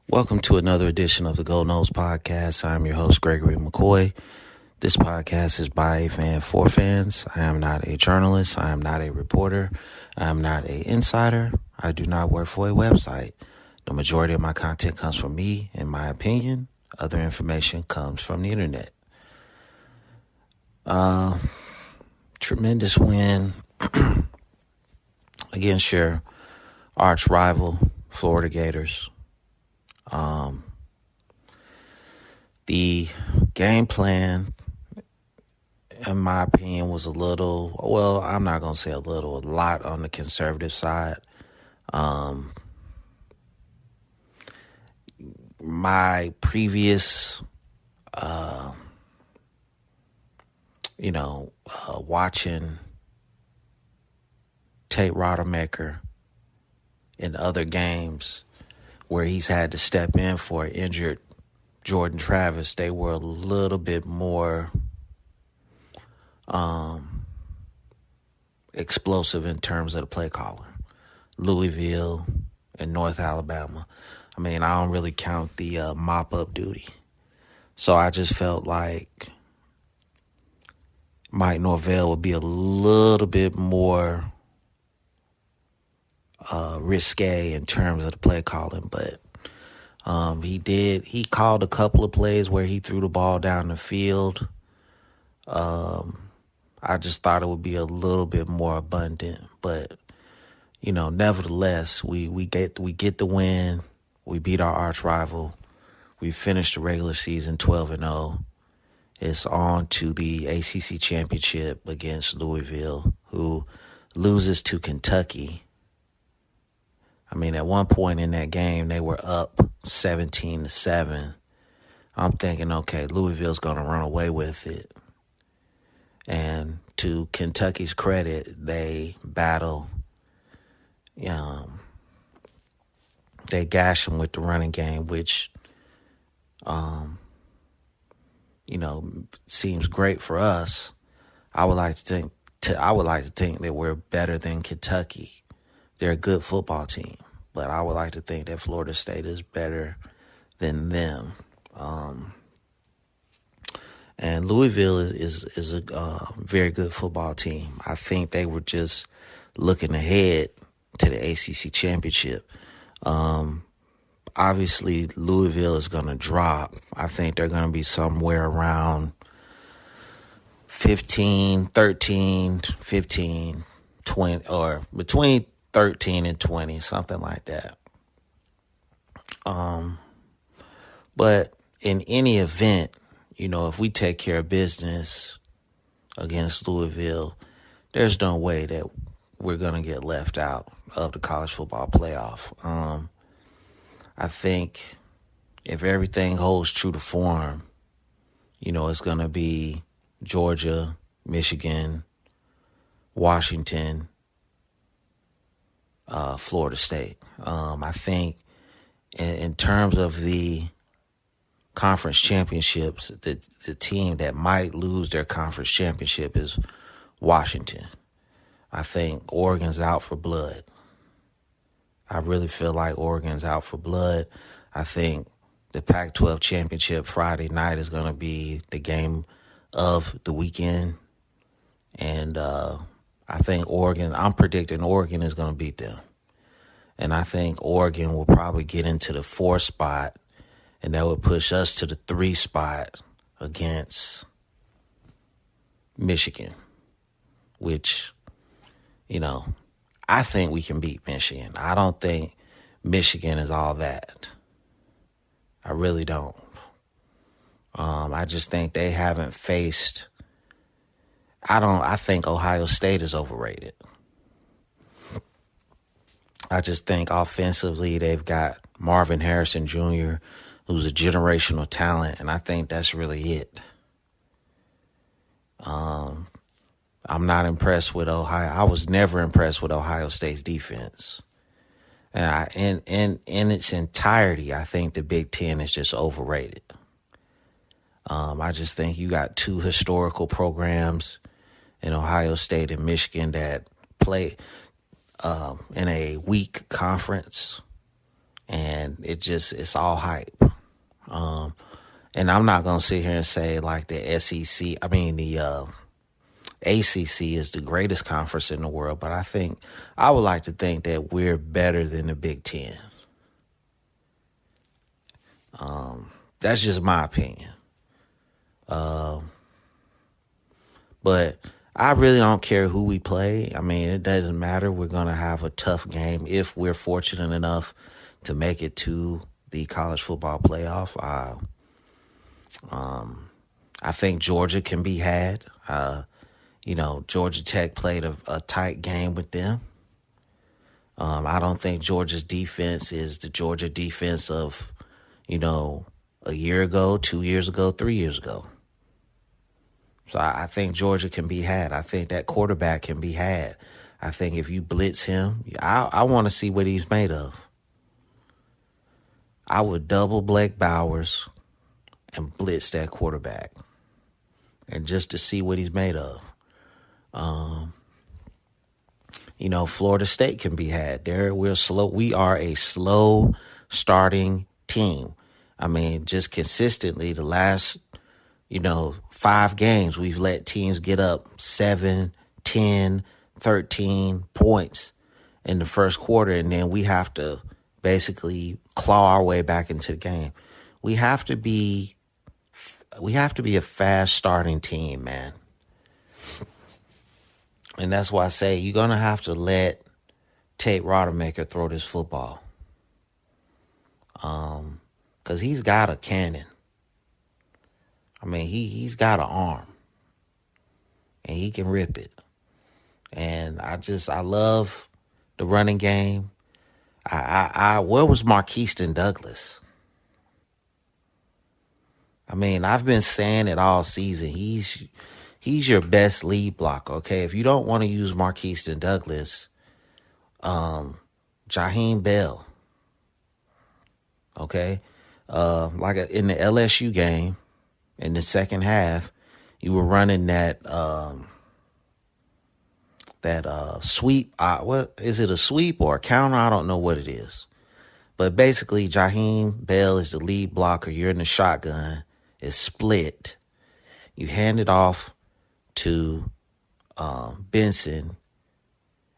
Welcome to another edition of the Noles podcast. I'm your host, Gregory McCoy. This podcast is by a fan for fans. I am not a journalist. I am not a reporter. I am not an insider. I do not work for a website. The majority of my content comes from me, in my opinion. Other information comes from the internet. Tremendous win against your arch rival, Florida Gators. The game plan, in my opinion, was I'm not going to say a lot on the conservative side. My previous, watching Tate Rodemaker in other games where he's had to step in for an injured Jordan Travis, they were a little bit more explosive in terms of the play calling. Louisville and North Alabama. I don't really count the mop-up duty. So I just felt like Mike Norvell would be a little bit more risque in terms of the play calling, but he called a couple of plays where he threw the ball down the field. I just thought it would be a little bit more abundant, but nevertheless, we get the win. We beat our arch rival. We finished the regular season 12-0. It's on to the ACC championship against Louisville, who loses to Kentucky. At one point in that game, they were up 17-7. I'm thinking, okay, Louisville's going to run away with it. And to Kentucky's credit, they battle. They gash them with the running game, which, seems great for us. I would like to think that we're better than Kentucky. They're a good football team, but I would like to think that Florida State is better than them. And Louisville is a very good football team. I think they were just looking ahead to the ACC championship. Obviously, Louisville is going to drop. I think they're going to be somewhere around 15, 13, 15, 20, or between 13 and 20, something like that. But in any event, if we take care of business against Louisville, there's no way that we're going to get left out of the college football playoff. I think if everything holds true to form, it's going to be Georgia, Michigan, Washington, Florida State. I think in terms of the conference championships, the team that might lose their conference championship is Washington. I think Oregon's out for blood. I really feel like Oregon's out for blood. I think the Pac-12 championship Friday night is going to be the game of the weekend. And I think I'm predicting Oregon is going to beat them. And I think Oregon will probably get into the 4 spot, and that would push us to the 3 spot against Michigan, which, I think we can beat Michigan. I don't think Michigan is all that. I really don't. I just think they haven't faced. I think Ohio State is overrated. I just think offensively they've got Marvin Harrison Jr., who's a generational talent, and I think that's really it. I'm not impressed with Ohio. I was never impressed with Ohio State's defense. And in its entirety, I think the Big Ten is just overrated. I just think you got 2 historical programs in Ohio State and Michigan that play in a weak conference. and it's all hype. And I'm not gonna sit here and say like the SEC, I mean the ACC is the greatest conference in the world, but I would like to think that we're better than the Big Ten. That's just my opinion. But I really don't care who we play. I mean, it doesn't matter. We're going to have a tough game if we're fortunate enough to make it to the college football playoff. I think Georgia can be had. Georgia Tech played a tight game with them. I don't think Georgia's defense is the Georgia defense of, a year ago, 2 years ago, 3 years ago. So I think Georgia can be had. I think that quarterback can be had. I think if you blitz him, I want to see what he's made of. I would double Blake Bowers and blitz that quarterback, and just to see what he's made of. Florida State can be had. We're slow. We are a slow starting team. I mean, just consistently the last, 5 games, we've let teams get up 7, 10, 13 points in the first quarter, and then we have to basically claw our way back into the game. We have to be a fast starting team, man. And that's why I say you're going to have to let Tate Rodemaker throw this football. Because he's got a cannon. I mean, he's got an arm. And he can rip it. And I love the running game. Where was Marquiston Douglas? I mean, I've been saying it all season. He's your best lead blocker, okay? If you don't want to use Marquiston Douglas, Jaheim Bell, okay? Like in the LSU game, in the second half, you were running that sweep. What is it, a sweep or a counter? I don't know what it is. But basically, Jaheim Bell is the lead blocker. You're in the shotgun. It's split. You hand it off to Benson,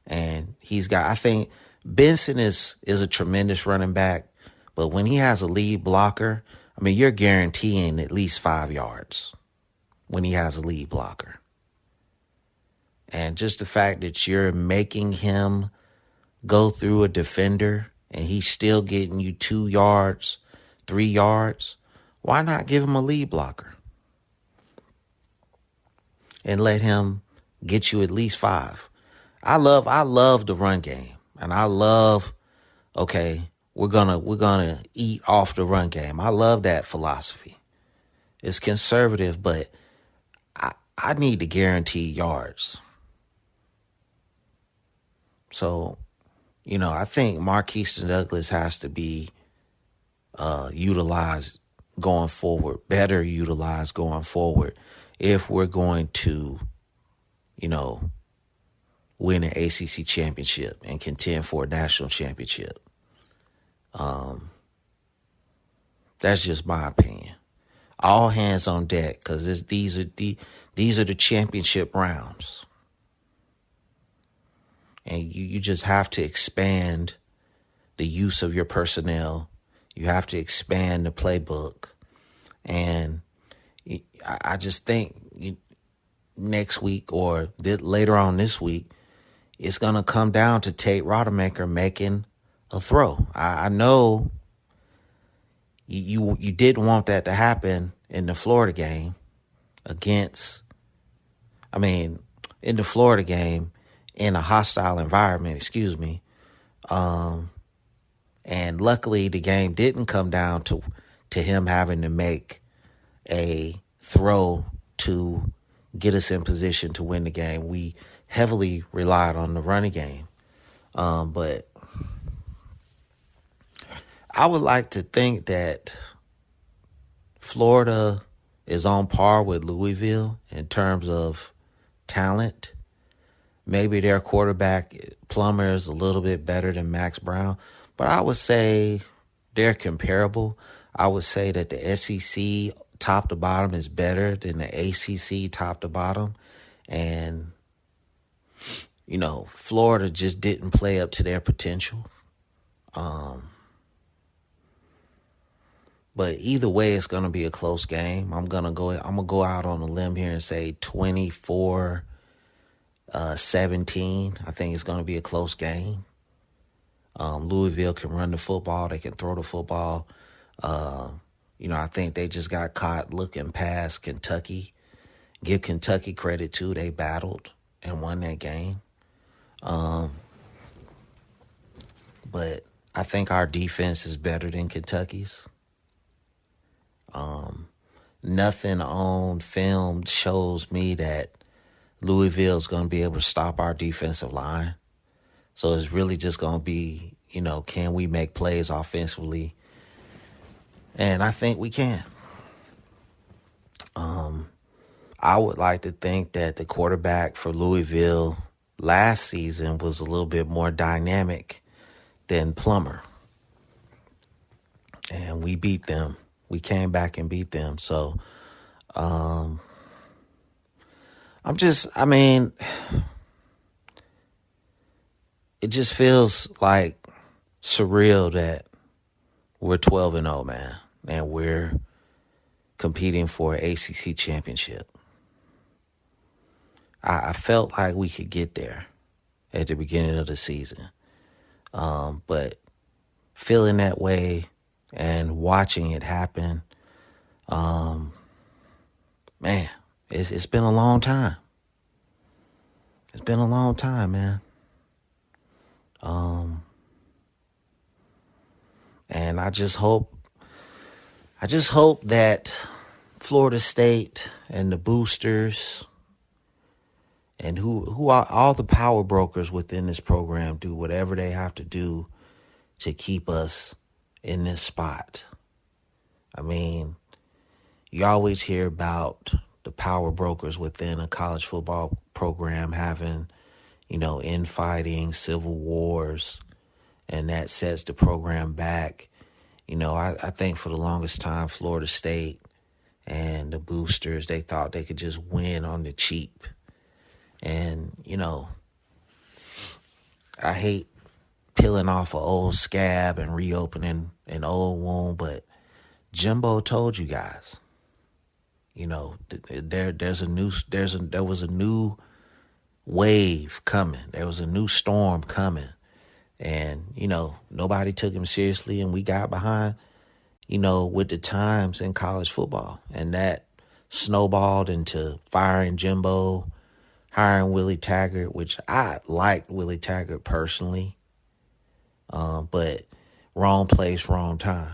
and I think Benson is a tremendous running back, but when he has a lead blocker, I mean, you're guaranteeing at least 5 yards when he has a lead blocker. And just the fact that you're making him go through a defender and he's still getting you 2 yards, 3 yards, why not give him a lead blocker? And let him get you at least 5. I love the run game. And I love, okay, we're gonna eat off the run game. I love that philosophy. It's conservative, but I need to guarantee yards. So, I think Marquiston Douglas has to be utilized going forward, better utilized going forward, if we're going to, win an ACC championship and contend for a national championship. That's just my opinion. All hands on deck, because these are the championship rounds. And you just have to expand the use of your personnel. You have to expand the playbook. And I just think next week or later on this week, it's going to come down to Tate Rodemaker making a throw. I know you didn't want that to happen in the Florida game in the Florida game in a hostile environment, and luckily the game didn't come down to him having to make a throw to get us in position to win the game. We heavily relied on the running game. But I would like to think that Florida is on par with Louisville in terms of talent. Maybe their quarterback, Plummer, is a little bit better than Max Brown. But I would say they're comparable. I would say that the SEC top to bottom is better than the ACC top to bottom. And, Florida just didn't play up to their potential. But either way, it's going to be a close game. I'm going to go out on a limb here and say 24-17. I think it's going to be a close game. Louisville can run the football. They can throw the football. I think they just got caught looking past Kentucky. Give Kentucky credit, too. They battled and won that game. But I think our defense is better than Kentucky's. Nothing on film shows me that Louisville is going to be able to stop our defensive line. So it's really just going to be, can we make plays offensively? And I think we can. I would like to think that the quarterback for Louisville last season was a little bit more dynamic than Plummer. And we beat them. We came back and beat them. So, it just feels like surreal that we're 12-0, man, and we're competing for an ACC championship. I felt like we could get there at the beginning of the season, but feeling that way and watching it happen, man, it's been a long time. It's been a long time, man. And I just hope that Florida State and the boosters and who are all the power brokers within this program do whatever they have to do to keep us in this spot. I mean, you always hear about the power brokers within a college football program having, infighting, civil wars, and that sets the program back. I think for the longest time, Florida State and the boosters, they thought they could just win on the cheap. And, I hate peeling off an old scab and reopening an old wound, but Jimbo told you guys, there was a new wave coming. There was a new storm coming. And, nobody took him seriously, and we got behind, with the times in college football. And that snowballed into firing Jimbo, hiring Willie Taggart, which I liked Willie Taggart personally. But wrong place, wrong time.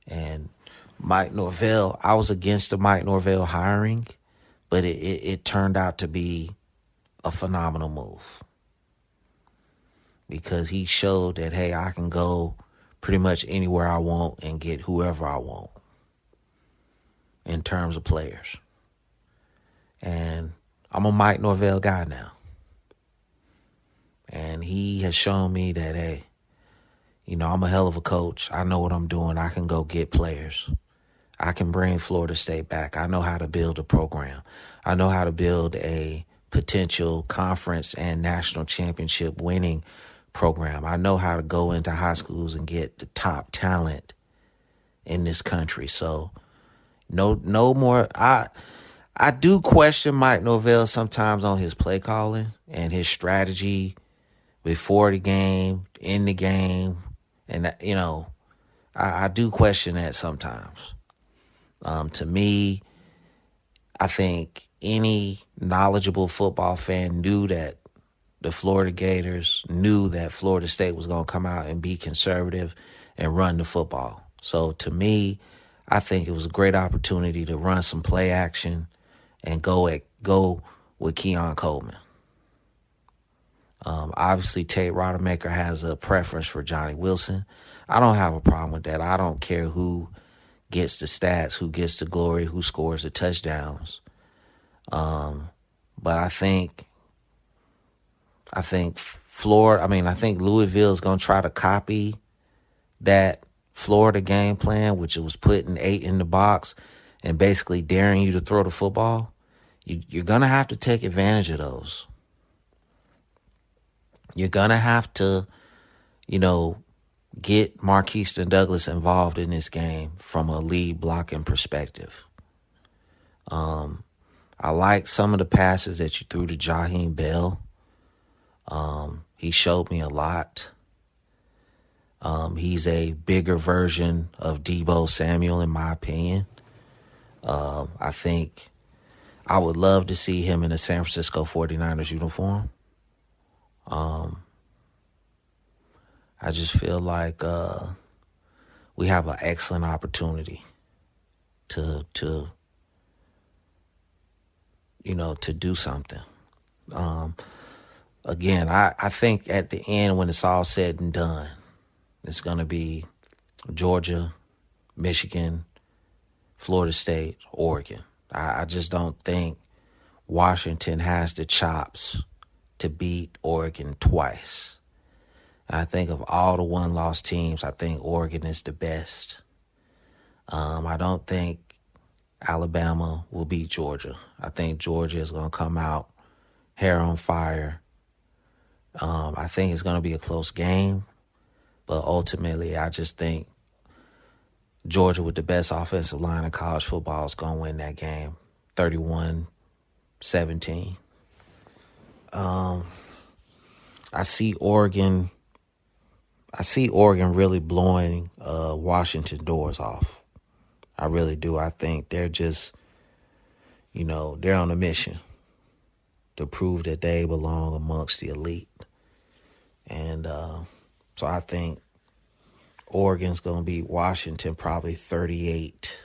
And Mike Norvell, I was against the Mike Norvell hiring, but it turned out to be a phenomenal move. Because he showed that, hey, I can go pretty much anywhere I want and get whoever I want in terms of players. And I'm a Mike Norvell guy now. And he has shown me that, hey, I'm a hell of a coach. I know what I'm doing. I can go get players. I can bring Florida State back. I know how to build a program. I know how to build a potential conference and national championship winning program. I know how to go into high schools and get the top talent in this country. So no more. I do question Mike Norvell sometimes on his play calling and his strategy before the game, in the game. And, I do question that sometimes. To me, I think any knowledgeable football fan knew that the Florida Gators knew that Florida State was going to come out and be conservative and run the football. So to me, I think it was a great opportunity to run some play action and go with Keon Coleman. Obviously, Tate Rodemaker has a preference for Johnny Wilson. I don't have a problem with that. I don't care who gets the stats, who gets the glory, who scores the touchdowns. But I think Louisville is going to try to copy that Florida game plan, which it was putting 8 in the box and basically daring you to throw the football, you're going to have to take advantage of those. You're going to have to, get Marquise Douglas involved in this game from a lead blocking perspective. I like some of the passes that you threw to Jaheim Bell. He showed me a lot. He's a bigger version of Deebo Samuel, in my opinion. I think I would love to see him in a San Francisco 49ers uniform. I just feel like we have an excellent opportunity to do something. Again, I think at the end, when it's all said and done, it's going to be Georgia, Michigan, Florida State, Oregon. I just don't think Washington has the chops to beat Oregon twice. I think of all the one-loss teams, I think Oregon is the best. I don't think Alabama will beat Georgia. I think Georgia is going to come out hair on fire. I think it's going to be a close game, but ultimately I just think Georgia, with the best offensive line in college football, is going to win that game 31-17. I see Oregon really blowing Washington doors off. I really do. I think they're just, they're on a mission to prove that they belong amongst the elite. And so I think Oregon's going to beat Washington probably 38-24.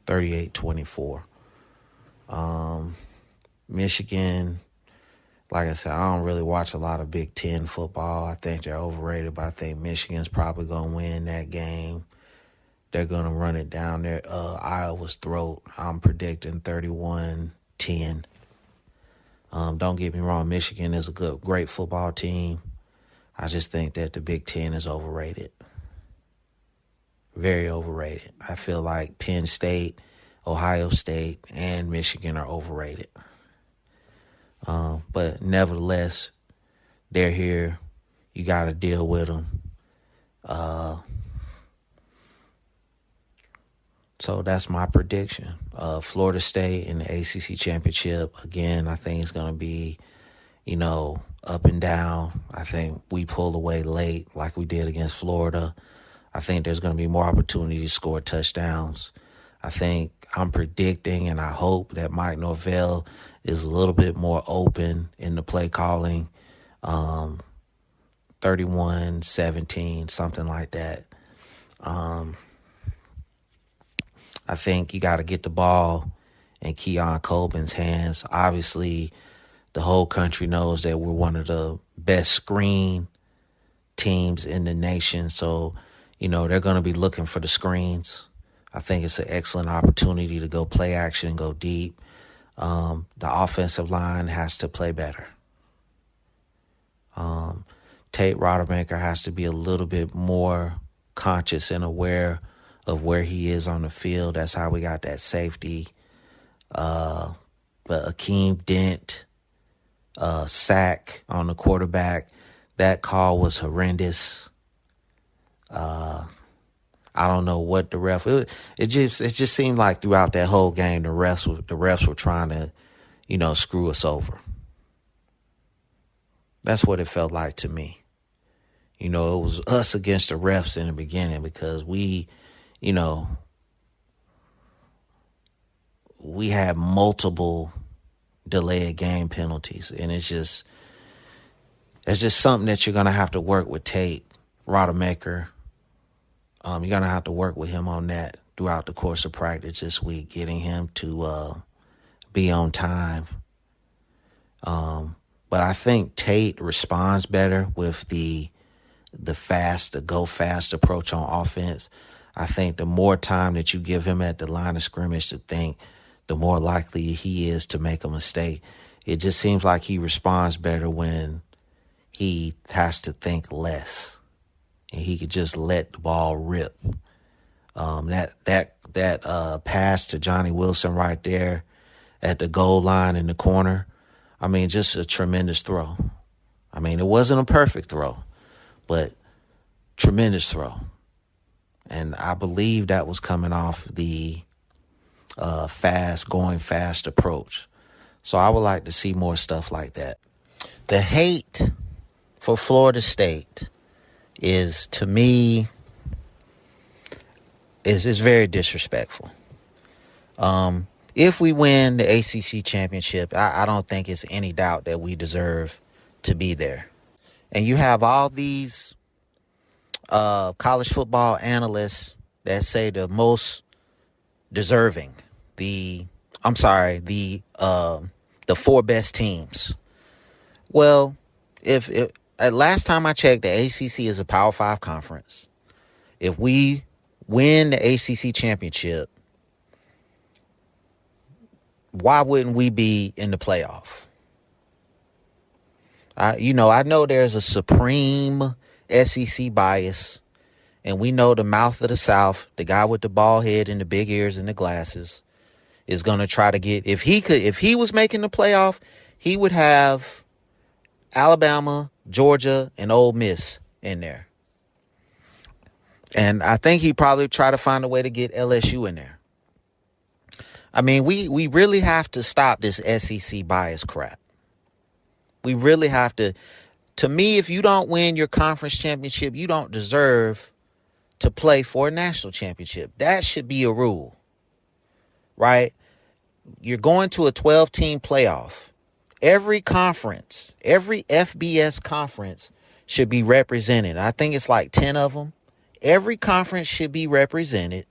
38-24. Michigan, like I said, I don't really watch a lot of Big Ten football. I think they're overrated, but I think Michigan's probably going to win that game. They're going to run it down their Iowa's throat. I'm predicting 31-10. Don't get me wrong, Michigan is a great football team. I just think that the Big Ten is overrated. Very overrated. I feel like Penn State, Ohio State, and Michigan are overrated. But nevertheless, they're here. You got to deal with them. So that's my prediction. Florida State in the ACC Championship, again, I think it's going to be, up and down. I think we pull away late like we did against Florida. I think there's going to be more opportunity to score touchdowns. I think I'm predicting and I hope that Mike Norvell is a little bit more open in the play calling. 31-17, something like that. I think you got to get the ball in Keon Coleman's hands. Obviously, the whole country knows that we're one of the best screen teams in the nation. So, they're going to be looking for the screens. I think it's an excellent opportunity to go play action, go deep. The offensive line has to play better. Tate Rodemaker has to be a little bit more conscious and aware of where he is on the field. That's how we got that safety. But Akeem Dent sack on the quarterback, that call was horrendous. I don't know what the ref. It just seemed like throughout that whole game, the refs were trying to, screw us over. That's what it felt like to me. It was us against the refs in the beginning because we had multiple delayed game penalties, and it's just something that you're gonna have to work with Tate Rodemaker. You're gonna have to work with him on that throughout the course of practice this week, getting him to be on time. But I think Tate responds better with the go fast approach on offense. I think the more time that you give him at the line of scrimmage to think, the more likely he is to make a mistake. It just seems like he responds better when he has to think less, and he could just let the ball rip. That pass to Johnny Wilson right there at the goal line in the corner, I mean, just a tremendous throw. I mean, it wasn't a perfect throw, but tremendous throw. And I believe that was coming off the going fast approach. So I would like to see more stuff like that. The hate for Florida State is, to me, is very disrespectful. If we win the ACC championship, I don't think it's any doubt that we deserve to be there. And you have all these college football analysts that say the most deserving, the four best teams. Well, if at last time I checked, the ACC is a Power 5 conference. If we win the ACC championship, why wouldn't we be in the playoff? I know there's a supreme SEC bias, and we know the mouth of the South, the guy with the bald head and the big ears and the glasses, is going to try to get, if he was making the playoff, he would have Alabama, Georgia, and Ole Miss in there. And I think he'd probably try to find a way to get LSU in there. I mean, we really have to stop this SEC bias crap. We really have to. To me, if you don't win your conference championship, you don't deserve to play for a national championship. That should be a rule, right? You're going to a 12-team playoff. Every conference, every FBS conference should be represented. I think it's like 10 of them. Every conference should be represented,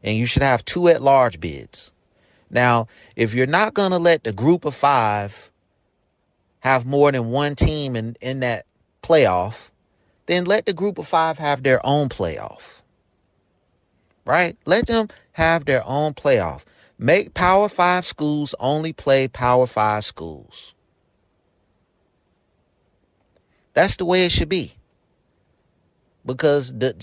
and you should have 2 at-large bids. Now, if you're not going to let the group of 5 have more than one team in that playoff, then let the group of 5 have their own playoff. Right? Let them have their own playoff. Make Power 5 schools only play Power 5 schools. That's the way it should be. Because the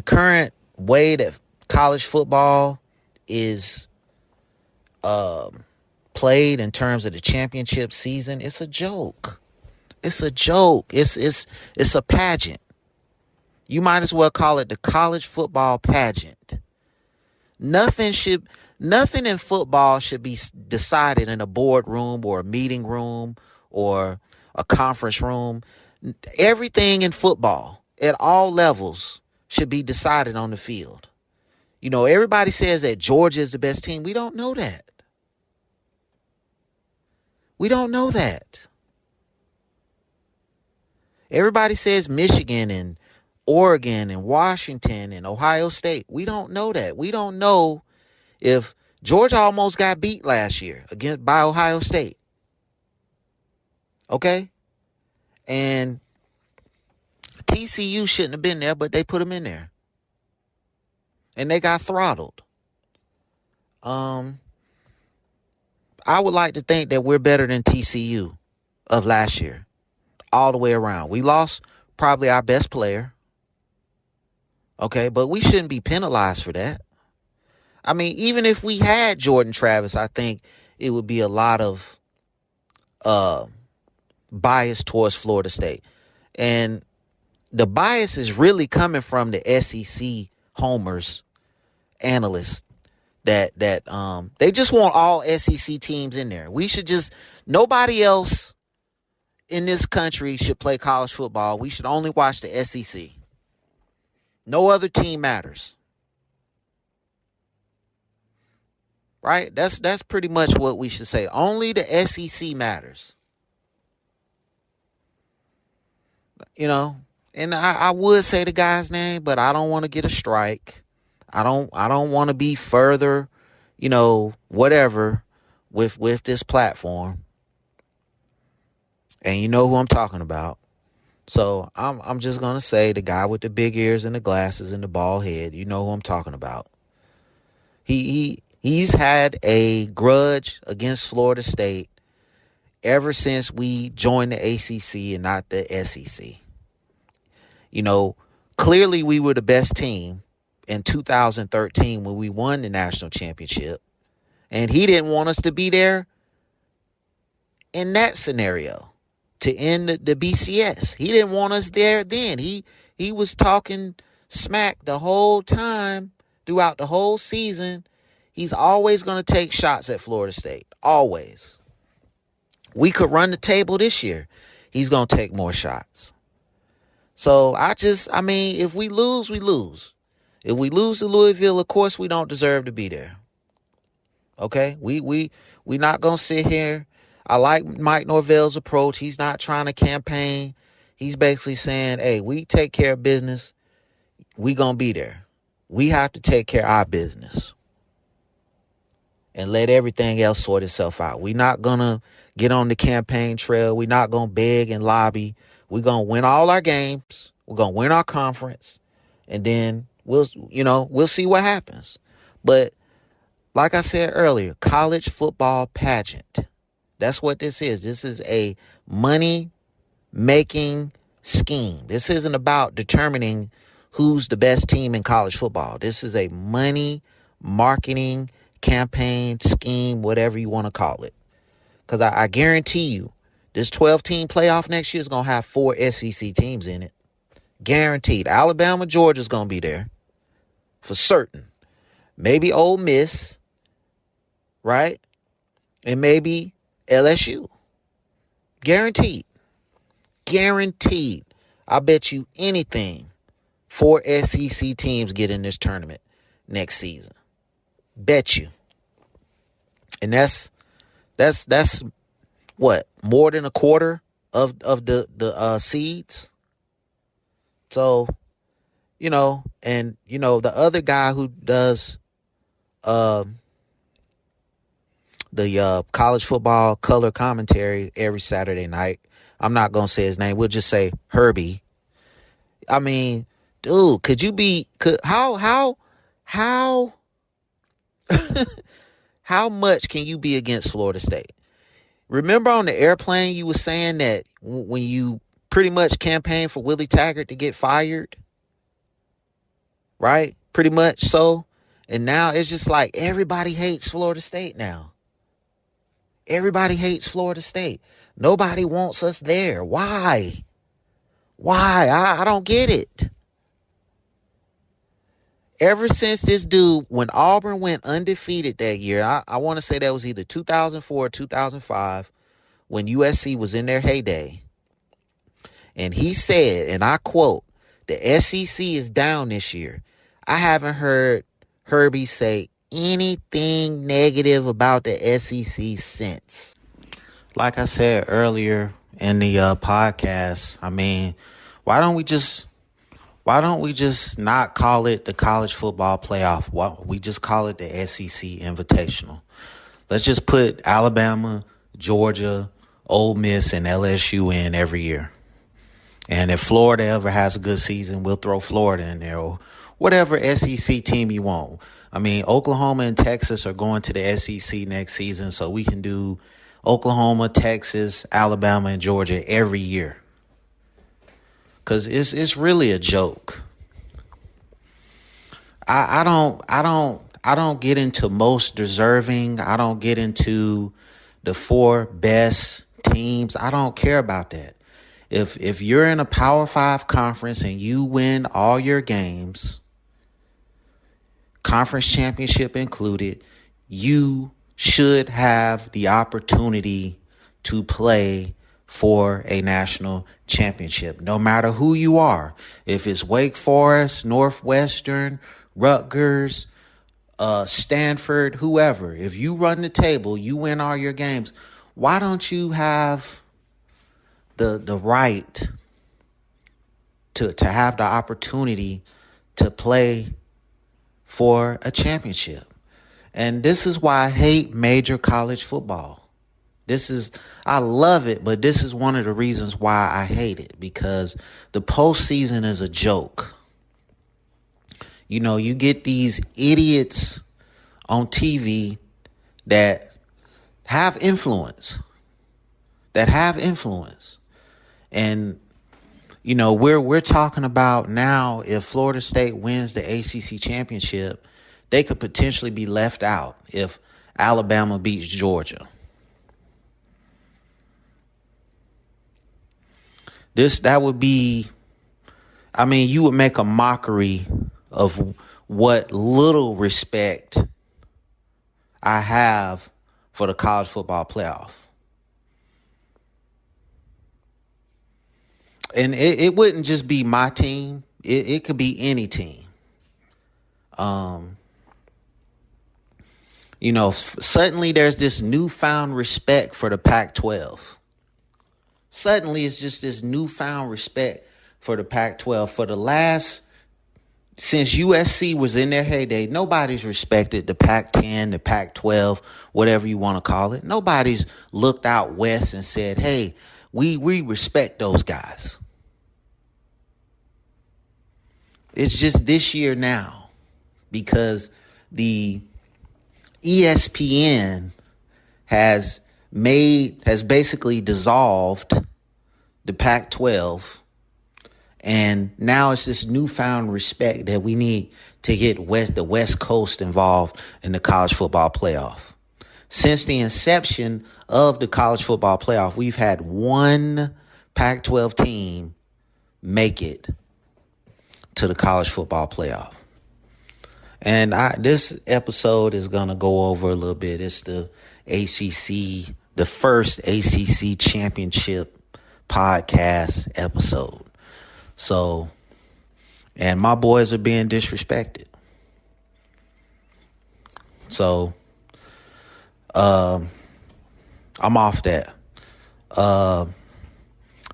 current way that college football is played in terms of the championship season, it's a joke. It's a joke. It's a pageant. You might as well call it the college football pageant. Nothing in football should be decided in a boardroom or a meeting room or a conference room. Everything in football at all levels should be decided on the field. You know, everybody says that Georgia is the best team. We don't know that. We don't know that. Everybody says Michigan and Oregon and Washington and Ohio State. We don't know that. We don't know if Georgia almost got beat last year by Ohio State. Okay? And TCU shouldn't have been there, but they put them in there. And they got throttled. I would like to think that we're better than TCU of last year, all the way around. We lost probably our best player. Okay, but we shouldn't be penalized for that. I mean, even if we had Jordan Travis, I think it would be a lot of bias towards Florida State. And the bias is really coming from the SEC homers, analysts, that they just want all SEC teams in there. Nobody else in this country should play college football. We should only watch the SEC. No other team matters. Right? That's pretty much what we should say. Only the SEC matters. You know, and I would say the guy's name, but I don't want to get a strike. I don't want to be further, whatever with this platform. And you know who I'm talking about. So I'm just gonna say the guy with the big ears and the glasses and the bald head. You know who I'm talking about. He's had a grudge against Florida State ever since we joined the ACC and not the SEC. Clearly we were the best team in 2013 when we won the national championship. And he didn't want us to be there in that scenario to end the BCS. He didn't want us there then. He was talking smack the whole time throughout the whole season. He's always going to take shots at Florida State. Always. We could run the table this year. He's going to take more shots. So if we lose, we lose. If we lose to Louisville, of course, we don't deserve to be there. Okay? We not going to sit here. I like Mike Norvell's approach. He's not trying to campaign. He's basically saying, hey, we take care of business. We going to be there. We have to take care of our business and let everything else sort itself out. We're not going to get on the campaign trail. We're not going to beg and lobby. We're going to win all our games. We're going to win our conference. And then we'll see what happens. But like I said earlier, college football pageant. That's what this is. This is a money-making scheme. This isn't about determining who's the best team in college football. This is a money marketing campaign scheme, whatever you want to call it. Because I guarantee you, this 12-team playoff next year is going to have 4 SEC teams in it. Guaranteed. Alabama, Georgia's going to be there. For certain. Maybe Ole Miss. Right? And maybe LSU. Guaranteed. Guaranteed. I bet you anything 4 SEC teams get in this tournament next season. Bet you. And that's what? More than a quarter of the seeds. So, the other guy who does the college football color commentary every Saturday night. I'm not going to say his name. We'll just say Herbie. I mean, dude, how how much can you be against Florida State? Remember on the airplane you were saying that when you pretty much campaigned for Willie Taggart to get fired? Right? Pretty much so. And now it's just like everybody hates Florida State now. Everybody hates Florida State. Nobody wants us there. Why? I don't get it. Ever since this dude, when Auburn went undefeated that year, I want to say that was either 2004 or 2005, when USC was in their heyday. And he said, and I quote, the SEC is down this year. I haven't heard Herbie say anything negative about the SEC since. Like I said earlier in the podcast, why don't we just not call it the college football playoff? Why we just call it the SEC Invitational? Let's just put Alabama, Georgia, Ole Miss, and LSU in every year. And if Florida ever has a good season, we'll throw Florida in there, or whatever SEC team you want. Oklahoma and Texas are going to the SEC next season, so we can do Oklahoma, Texas, Alabama, and Georgia every year. Because it's really a joke. I don't get into most deserving. I don't get into the 4 best teams. I don't care about that. If you're in a Power 5 conference and you win all your games, conference championship included, you should have the opportunity to play for a national championship, no matter who you are. If it's Wake Forest, Northwestern, Rutgers, Stanford, whoever, if you run the table, you win all your games, why don't you have the right to have the opportunity to play for a championship? And this is why I hate major college football. I love it, but this is one of the reasons why I hate it, because the postseason is a joke. You get these idiots on TV that have influence. that have influence. And, you know, we're talking about now, if Florida State wins the ACC championship, they could potentially be left out if Alabama beats Georgia. That would be, I mean, you would make a mockery of what little respect I have for the college football playoff. And it wouldn't just be my team. It could be any team. You know, suddenly there's this newfound respect for the Pac-12. Suddenly it's just this newfound respect for the Pac-12. Since USC was in their heyday, nobody's respected the Pac-10, the Pac-12, whatever you want to call it. Nobody's looked out west and said, hey, we respect those guys. It's just this year now because the ESPN has basically dissolved the Pac-12, and now it's this newfound respect that we need to get the West Coast involved in the college football playoff. Since the inception of the college football playoff, we've had one Pac-12 team make it to the college football playoff. And this episode is going to go over a little bit. It's the ACC, the first ACC championship podcast episode. So, and my boys are being disrespected. So, I'm off that.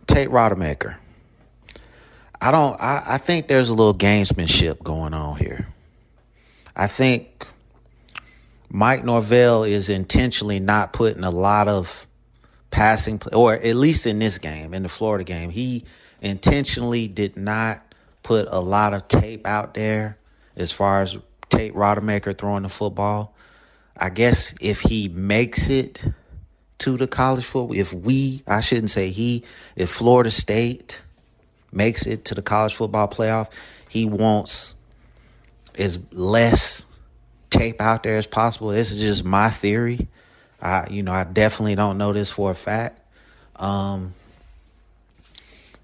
Tate Rodemaker. I think there's a little gamesmanship going on here. I think Mike Norvell is intentionally not putting a lot of passing, or at least in this game, in the Florida game, he intentionally did not put a lot of tape out there as far as Tate Rodemaker throwing the football. I guess if he makes it to the college football, if Florida State makes it to the college football playoff, he wants as less tape out there as possible. This is just my theory. I definitely don't know this for a fact. But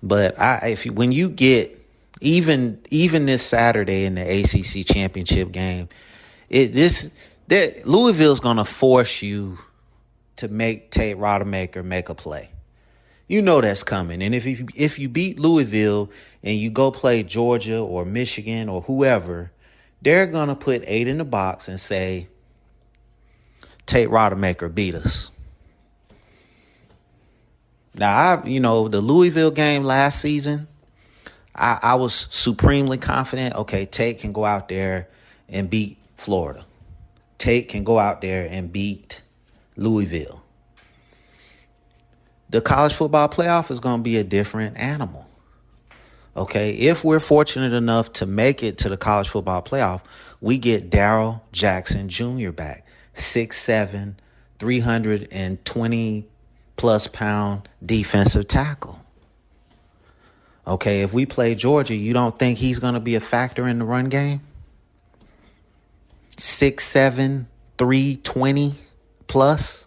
when you get even this Saturday in the ACC championship game, Louisville's gonna force you to make Tate Rodemaker make a play. You know that's coming. And if you beat Louisville and you go play Georgia or Michigan or whoever, they're going to put 8 in the box and say, Tate Rodemaker beat us. Now, the Louisville game last season, I was supremely confident, okay, Tate can go out there and beat Florida. Tate can go out there and beat Louisville. The college football playoff is going to be a different animal. Okay, if we're fortunate enough to make it to the college football playoff, we get Darrell Jackson Jr. back, 6'7", 320-plus pound defensive tackle. Okay, if we play Georgia, you don't think he's going to be a factor in the run game? 6'7", 320 plus.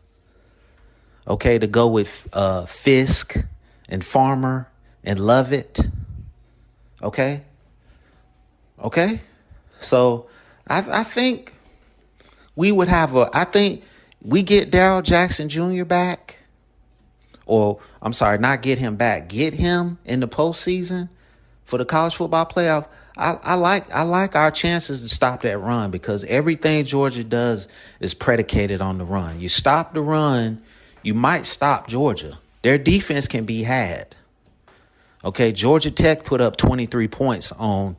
Okay, to go with Fisk and Farmer and Lovett. Okay. So I think we would have I think we get Darrell Jackson Jr. back. Or, I'm sorry, not get him back. Get him in the postseason for the college football playoff. I like our chances to stop that run because everything Georgia does is predicated on the run. You stop the run, you might stop Georgia. Their defense can be had. Okay, Georgia Tech put up 23 points on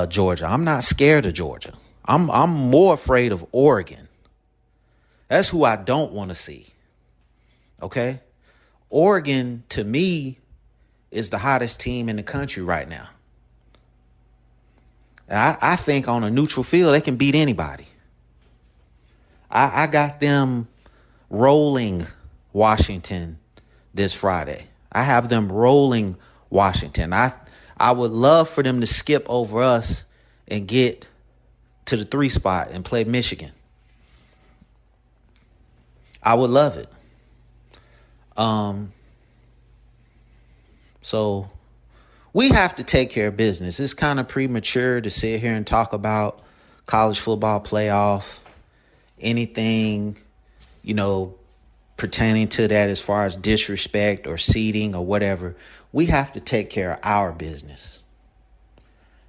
Georgia. I'm not scared of Georgia. I'm more afraid of Oregon. That's who I don't want to see. Okay? Oregon, to me, is the hottest team in the country right now. And I think on a neutral field, they can beat anybody. I got them rolling Washington this Friday. I have them rolling Washington. I would love for them to skip over us and get to the 3 spot and play Michigan. I would love it. So we have to take care of business. It's kind of premature to sit here and talk about college football playoff, anything, pertaining to that as far as disrespect or seeding or whatever. We have to take care of our business.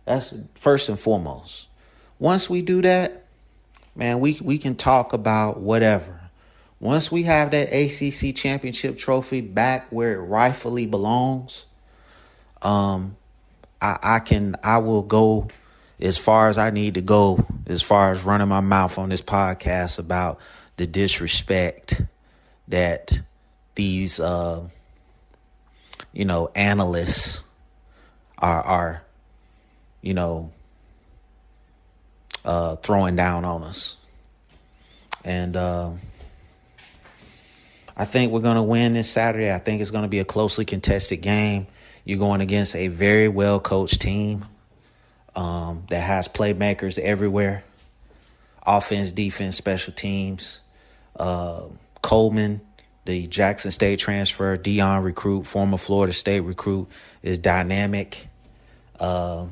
That's first and foremost. Once we do that, man, we can talk about whatever. Once we have that ACC championship trophy back where it rightfully belongs, I will go as far as I need to go as far as running my mouth on this podcast about the disrespect that these analysts are throwing down on us. And I think we're going to win this Saturday. I think it's going to be a closely contested game. You're going against a very well-coached team that has playmakers everywhere. Offense, defense, special teams. Coleman, the Jackson State transfer, Dion recruit, former Florida State recruit, is dynamic. They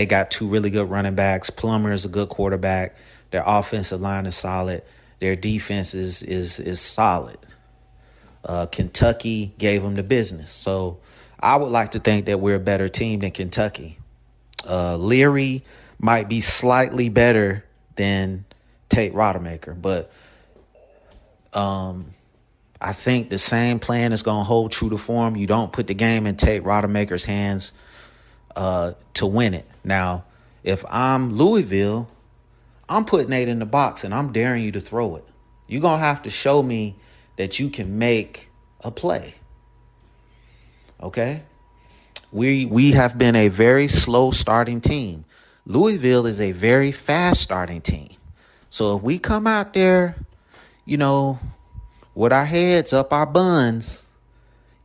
got 2 really good running backs. Plummer is a good quarterback. Their offensive line is solid. Their defense is solid. Kentucky gave them the business. So I would like to think that we're a better team than Kentucky. Leary might be slightly better than Tate Rodemaker, but I think the same plan is going to hold true to form. You don't put the game in Tate Rodemaker's hands to win it. Now, if I'm Louisville, I'm putting 8 in the box and I'm daring you to throw it. You're going to have to show me that you can make a play. Okay? We have been a very slow starting team. Louisville is a very fast starting team. So if we come out there, with our heads up our buns,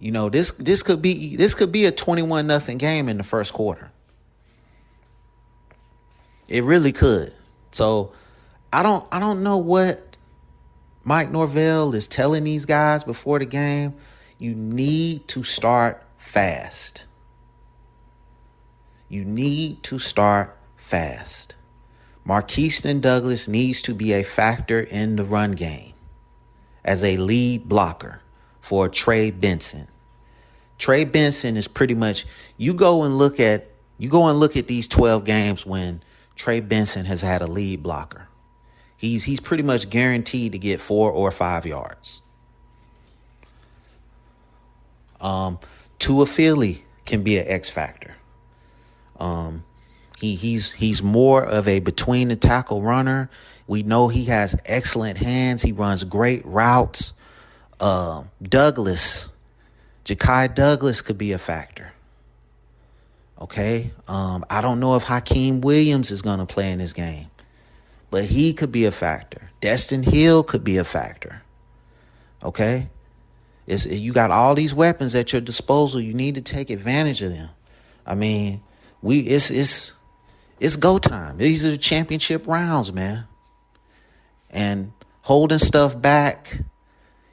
this could be a 21-0 game in the first quarter. It really could. So I don't know what Mike Norvell is telling these guys before the game. You need to start fast. You need to start fast. Marquiston Douglas needs to be a factor in the run game as a lead blocker for Trey Benson. Trey Benson is pretty much, you go and look at these 12 games when Trey Benson has had a lead blocker. He's pretty much guaranteed to get 4 or 5 yards. Tua Philly can be an X factor. He's more of a between the tackle runner. We know he has excellent hands. He runs great routes. Ja'Kai Douglas could be a factor. Okay. I don't know if Hakeem Williams is going to play in this game, but he could be a factor. Destin Hill could be a factor. Okay. You got all these weapons at your disposal. You need to take advantage of them. I mean, it's go time. These are the championship rounds, man. And holding stuff back,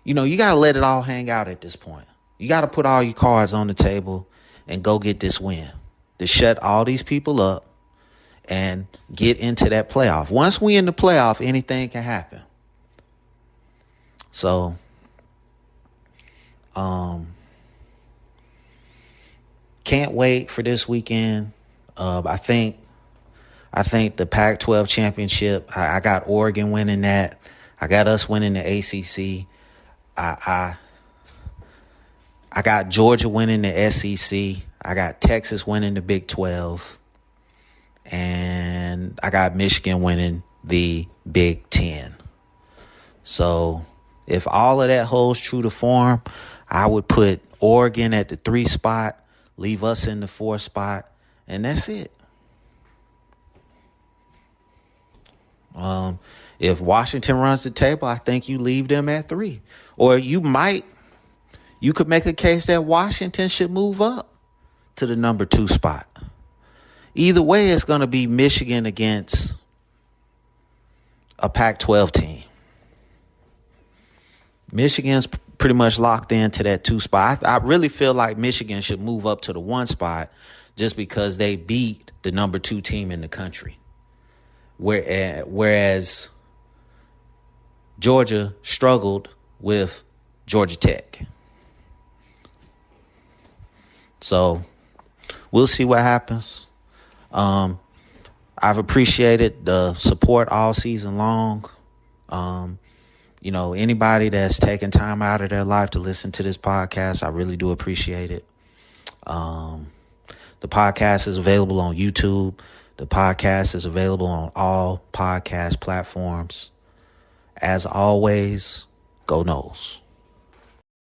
you got to let it all hang out at this point. You got to put all your cards on the table and go get this win to shut all these people up and get into that playoff. Once we in the playoff, anything can happen. So, can't wait for this weekend. I think the Pac-12 championship, I got Oregon winning that. I got us winning the ACC. I got Georgia winning the SEC. I got Texas winning the Big 12. And I got Michigan winning the Big 10. So if all of that holds true to form, I would put Oregon at the 3 spot, leave us in the 4 spot, and that's it. If Washington runs the table, I think you leave them at 3. Or you could make a case that Washington should move up to the number 2 spot. Either way, it's going to be Michigan against a Pac-12 team. Michigan's pretty much locked into that 2 spot. I really feel like Michigan should move up to the 1 spot just because they beat the number 2 team in the country. Whereas Georgia struggled with Georgia Tech. So we'll see what happens. I've appreciated the support all season long. Anybody that's taken time out of their life to listen to this podcast, I really do appreciate it. The podcast is available on YouTube. The podcast is available on all podcast platforms. As always, go Noles.